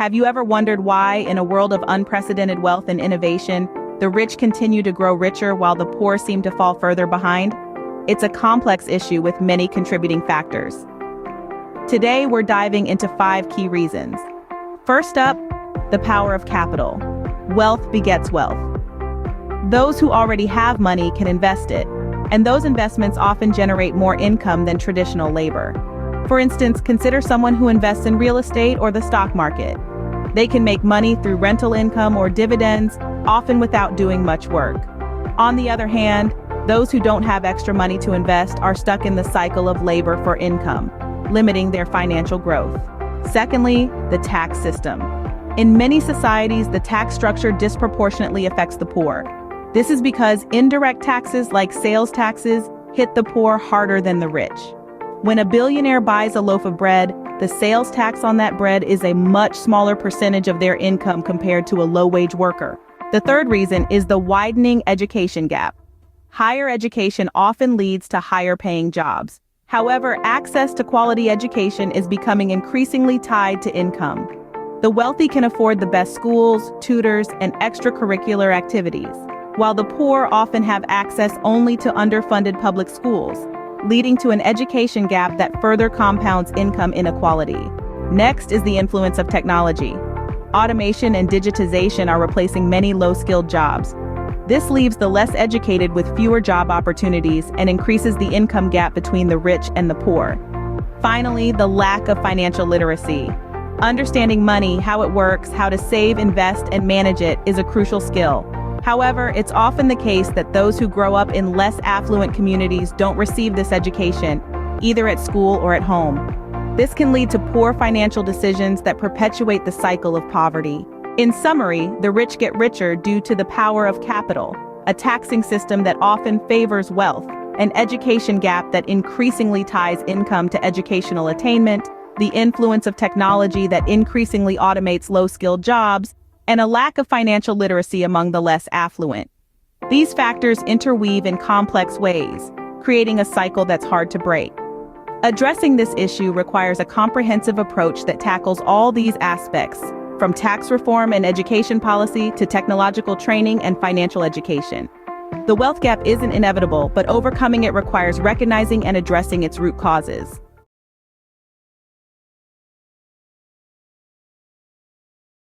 Have you ever wondered why, in a world of unprecedented wealth and innovation, the rich continue to grow richer while the poor seem to fall further behind? It's a complex issue with many contributing factors. Today, we're diving into 5 key reasons. First up, the power of capital. Wealth begets wealth. Those who already have money can invest it, and those investments often generate more income than traditional labor. For instance, consider someone who invests in real estate or the stock market. They can make money through rental income or dividends, often without doing much work. On the other hand, those who don't have extra money to invest are stuck in the cycle of labor for income, limiting their financial growth. Secondly, the tax system. In many societies, the tax structure disproportionately affects the poor. This is because indirect taxes like sales taxes hit the poor harder than the rich. When a billionaire buys a loaf of bread, the sales tax on that bread is a much smaller percentage of their income compared to a low-wage worker. The third reason is the widening education gap. Higher education often leads to higher-paying jobs. However, access to quality education is becoming increasingly tied to income. The wealthy can afford the best schools, tutors, and extracurricular activities, while the poor often have access only to underfunded public schools, leading to an education gap that further compounds income inequality. Next is the influence of technology. Automation and digitization are replacing many low-skilled jobs. This leaves the less educated with fewer job opportunities and increases the income gap between the rich and the poor. Finally, the lack of financial literacy. Understanding money, how it works, how to save, invest, and manage it is a crucial skill. However, it's often the case that those who grow up in less affluent communities don't receive this education, either at school or at home. This can lead to poor financial decisions that perpetuate the cycle of poverty. In summary, the rich get richer due to the power of capital, a taxing system that often favors wealth, an education gap that increasingly ties income to educational attainment, the influence of technology that increasingly automates low-skilled jobs, and a lack of financial literacy among the less affluent. These factors interweave in complex ways, creating a cycle that's hard to break. Addressing this issue requires a comprehensive approach that tackles all these aspects, from tax reform and education policy to technological training and financial education. The wealth gap isn't inevitable, but overcoming it requires recognizing and addressing its root causes.